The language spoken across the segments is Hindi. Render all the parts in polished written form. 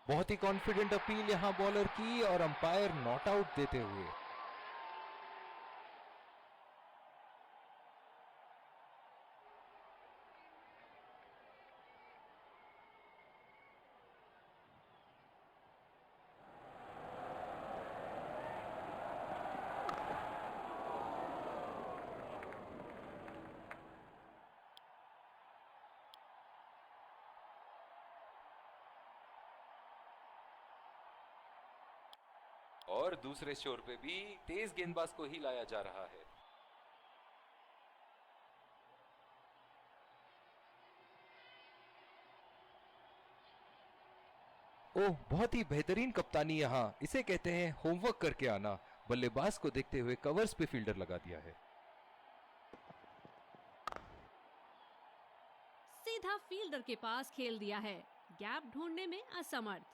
बहुत ही कॉन्फिडेंट अपील यहां बॉलर की और अंपायर नॉट आउट देते हुए। और दूसरे छोर पे भी तेज गेंदबाज को ही लाया जा रहा है। ओह, बहुत ही बेहतरीन कप्तानी यहां, इसे कहते हैं होमवर्क करके आना। बल्लेबाज को देखते हुए कवर्स पे फील्डर लगा दिया है। सीधा फील्डर के पास खेल दिया है, गैप ढूंढने में असमर्थ।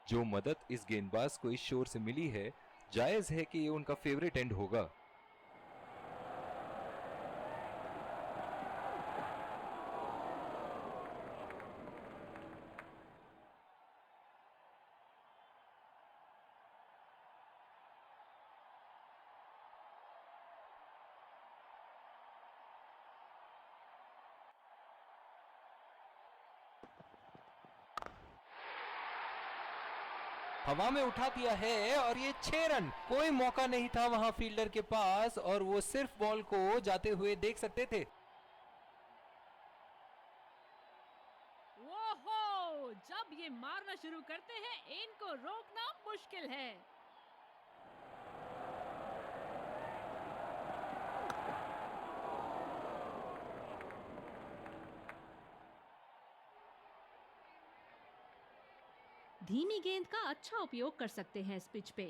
जो मदद इस गेंदबाज को इस शोर से मिली है, जायज है कि ये उनका फेवरेट एंड होगा। हवा में उठा दिया है और ये 6 रन। कोई मौका नहीं था वहां फील्डर के पास और वो सिर्फ बॉल को जाते हुए देख सकते थे। ओहो, जब ये मारना शुरू करते हैं इनको रोकना मुश्किल है। धीमी गेंद का अच्छा उपयोग कर सकते हैं इस पिच पे।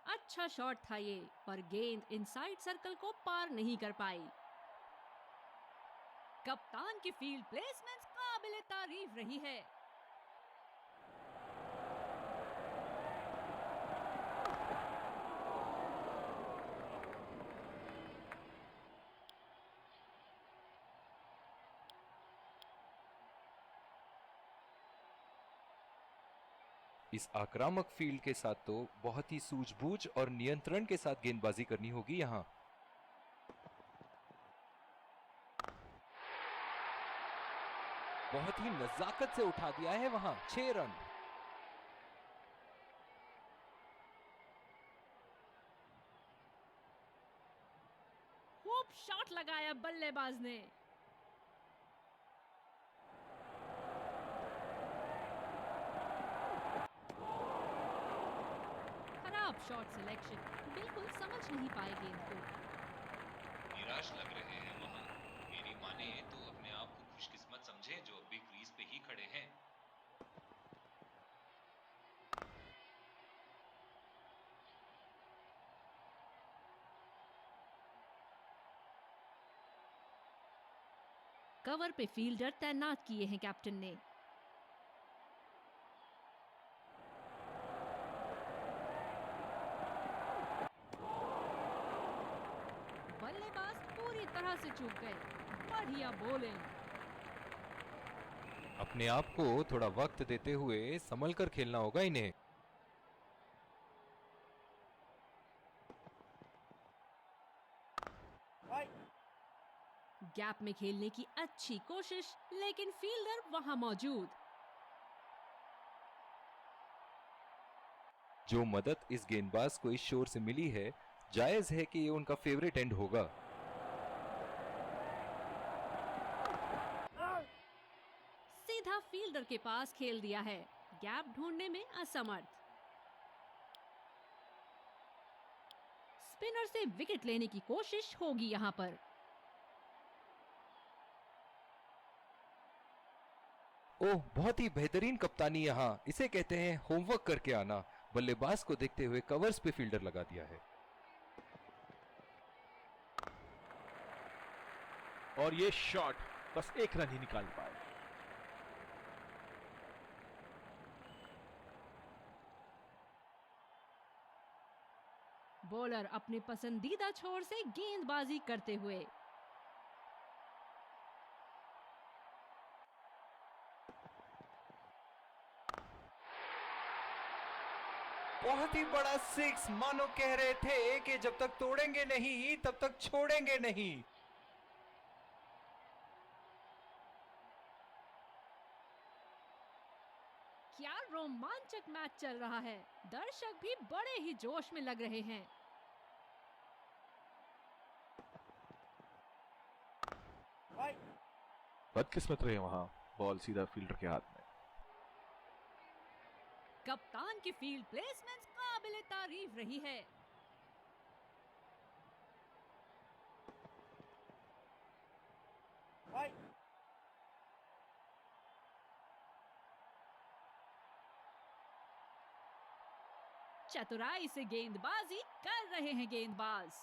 अच्छा शॉट था ये, पर गेंद इनसाइड सर्कल को पार नहीं कर पाई। कप्तान की फील्ड प्लेसमेंट काबिले तारीफ रही है। इस आक्रामक फील्ड के साथ तो बहुत ही सूझबूझ और नियंत्रण के साथ गेंदबाजी करनी होगी यहां। बहुत ही नजाकत से उठा दिया है वहां, 6 रन। खूब शॉट लगाया बल्लेबाज ने। खराब शॉट सिलेक्शन, बिल्कुल समझ नहीं पाए गेंद को। निराश लग रहे हैं वहां। मेरी माने तो अपने आप को खुशकिस्मत समझे जो अभी क्रीज पे ही खड़े हैं। कवर पे फील्डर तैनात किए हैं कैप्टन ने। बल्लेबाज पूरी तरह से चूक गए। बढ़िया बॉलिंग। अपने आप को थोड़ा वक्त देते हुए संभल कर खेलना होगा इन्हें। गैप में खेलने की अच्छी कोशिश, लेकिन फील्डर वहां मौजूद। जो मदद इस गेंदबाज को इस शोर से मिली है, जायज है कि ये उनका फेवरेट एंड होगा। सीधा फील्डर के पास खेल दिया है, गैप ढूंढने में असमर्थ। स्पिनर से विकेट लेने की कोशिश होगी यहां पर। ओह, बहुत ही बेहतरीन कप्तानी यहां, इसे कहते हैं होमवर्क करके आना। बल्लेबाज को देखते हुए कवर्स पे फील्डर लगा दिया है। और ये शॉट बस 1 रन ही निकाल पाए। बॉलर अपने पसंदीदा छोर से गेंदबाजी करते हुए। बहुत ही बड़ा सिक्स, मानो कह रहे थे कि जब तक तोड़ेंगे नहीं तब तक छोड़ेंगे नहीं। क्या रोमांचक मैच चल रहा है। दर्शक भी बड़े ही जोश में लग रहे हैं। बदकिस्मत रहे वहां, बॉल सीधा फील्डर के हाथ में। कप्तान की फील्ड प्लेसमेंट काबिले तारीफ रही है। चतुराई से गेंदबाजी कर रहे हैं गेंदबाज।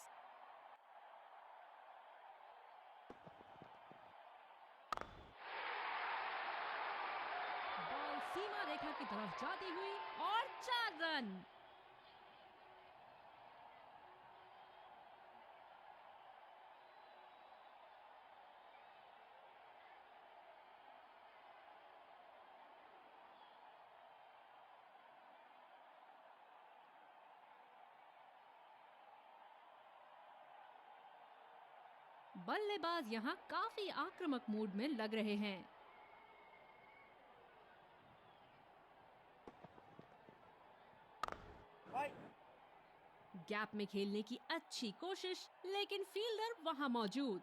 बॉल सीमा रेखा की तरफ जाती हुई और 4 रन। बल्लेबाज यहां काफी आक्रामक मूड में लग रहे हैं। गैप में खेलने की अच्छी कोशिश, लेकिन फील्डर वहां मौजूद।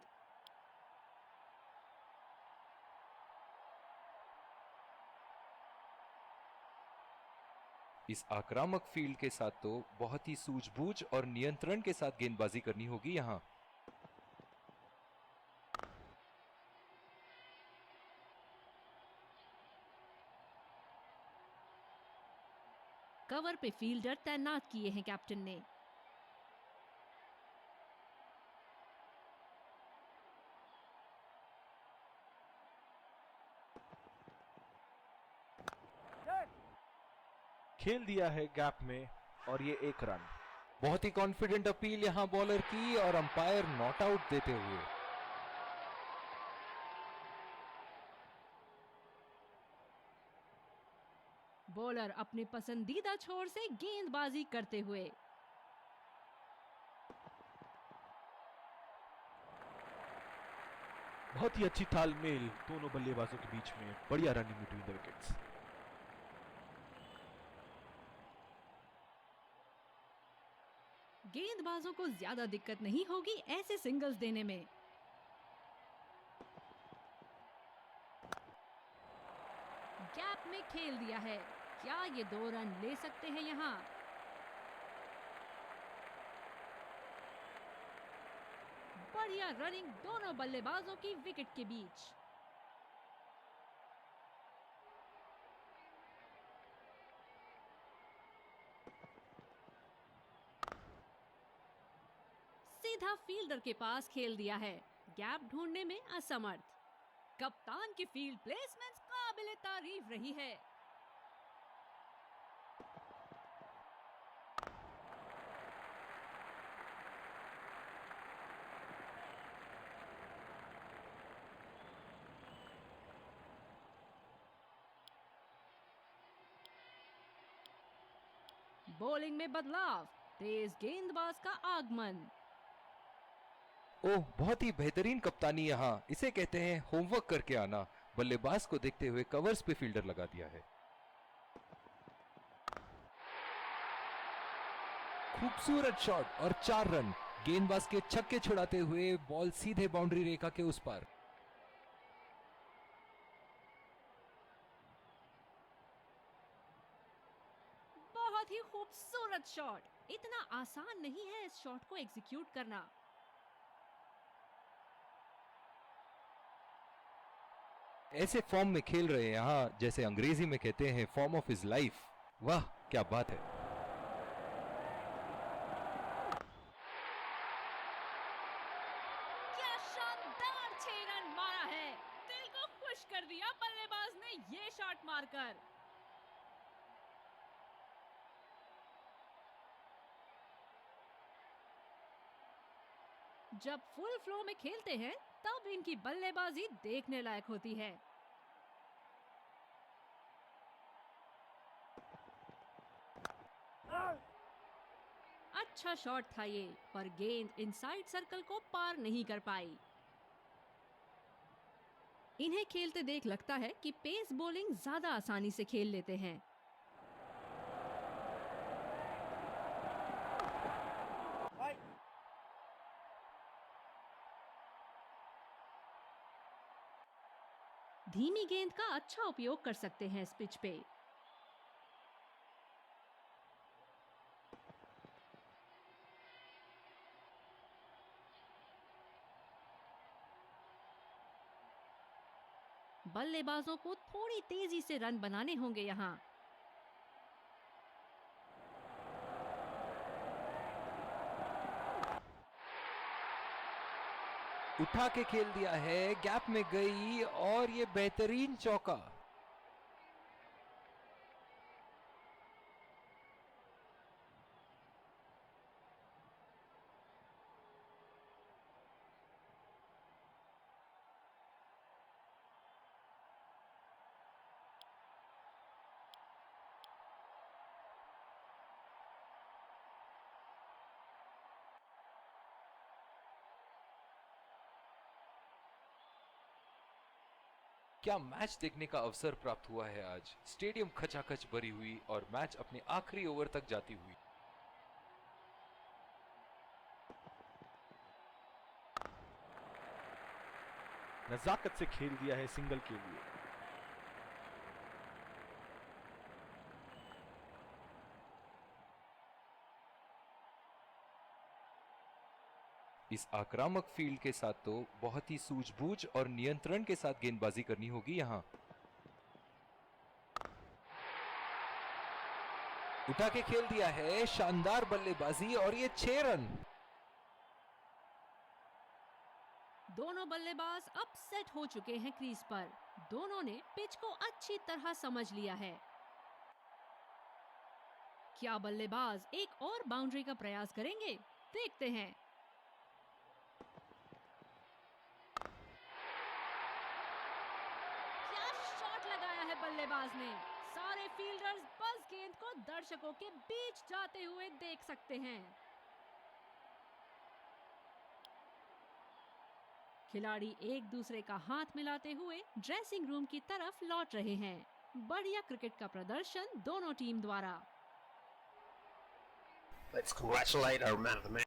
इस आक्रामक फील्ड के साथ तो बहुत ही सूझबूझ और नियंत्रण के साथ गेंदबाजी करनी होगी यहाँ। कवर पे फील्डर तैनात किए हैं कैप्टन ने। खेल दिया है गैप में और ये 1 रन। बहुत ही कॉन्फिडेंट अपील यहाँ बॉलर की और अंपायर नॉट आउट देते हुए। बॉलर अपने पसंदीदा छोर से गेंदबाजी करते हुए। बहुत ही अच्छी तालमेल दोनों बल्लेबाजों के बीच में, बढ़िया रनिंग बिटवीन द विकेट्स। गेंदबाजों को ज्यादा दिक्कत नहीं होगी ऐसे सिंगल्स देने में। गैप में खेल दिया है। क्या ये 2 रन ले सकते हैं यहाँ? बढ़िया रनिंग दोनों बल्लेबाजों की विकेट के बीच। सीधा फील्डर के पास खेल दिया है। गैप ढूंढने में असमर्थ। कप्तान की फील्ड प्लेसमेंट काबिले तारीफ रही है। बॉलिंग में बदलाव, तेज गेंदबाज का आगमन। ओह, बहुत ही बेहतरीन कप्तानी यहाँ। इसे कहते हैं होमवर्क करके आना। बल्लेबाज को देखते हुए कवर्स पे फील्डर लगा दिया है। खूबसूरत शॉट और 4 रन। गेंदबाज के छक्के छुड़ाते हुए बॉल सीधे बाउंड्री रेखा के उस पार। बहुत ही खूबसूरत शॉट। इतना आसान नहीं है इस शॉट को एग्जीक्यूट करना। ऐसे फॉर्म में खेल रहे हैं यहाँ, जैसे अंग्रेजी में कहते हैं फॉर्म ऑफ हिज लाइफ। वाह क्या बात है। क्या शानदार 6 रन मारा है। दिल को खुश कर दिया बल्लेबाज ने ये शॉट मारकर। जब फुल फ्लो में खेलते हैं तब इनकी बल्लेबाजी देखने लायक होती है। अच्छा शॉट था ये, पर गेंद इनसाइड सर्कल को पार नहीं कर पाई। इन्हें खेलते देख लगता है कि पेस बॉलिंग ज्यादा आसानी से खेल लेते हैं। धीमी गेंद का अच्छा उपयोग कर सकते हैं इस पिच पे। बल्लेबाजों को थोड़ी तेजी से रन बनाने होंगे यहाँ। उठा के खेल दिया है, गैप में गई और ये बेहतरीन चौका। क्या मैच देखने का अवसर प्राप्त हुआ है आज। स्टेडियम खचाखच भरी हुई और मैच अपने आखिरी ओवर तक जाती हुई। नजाकत से खेल दिया है सिंगल के लिए। इस आक्रामक फील्ड के साथ तो बहुत ही सूझबूझ और नियंत्रण के साथ गेंदबाजी करनी होगी यहां। उठा के खेल दिया है, शानदार बल्लेबाजी और ये 6 रन। दोनों बल्लेबाज अब सेट हो चुके हैं क्रीज पर। दोनों ने पिच को अच्छी तरह समझ लिया है। क्या बल्लेबाज एक और बाउंड्री का प्रयास करेंगे? देखते हैं। क्या शॉट लगाया है बल्लेबाज ने। सारे फील्डर्स बस गेंद को दर्शकों के बीच जाते हुए देख सकते हैं। खिलाड़ी एक दूसरे का हाथ मिलाते हुए ड्रेसिंग रूम की तरफ लौट रहे हैं। बढ़िया क्रिकेट का प्रदर्शन दोनों टीम द्वारा। Let's congratulate our man of the match.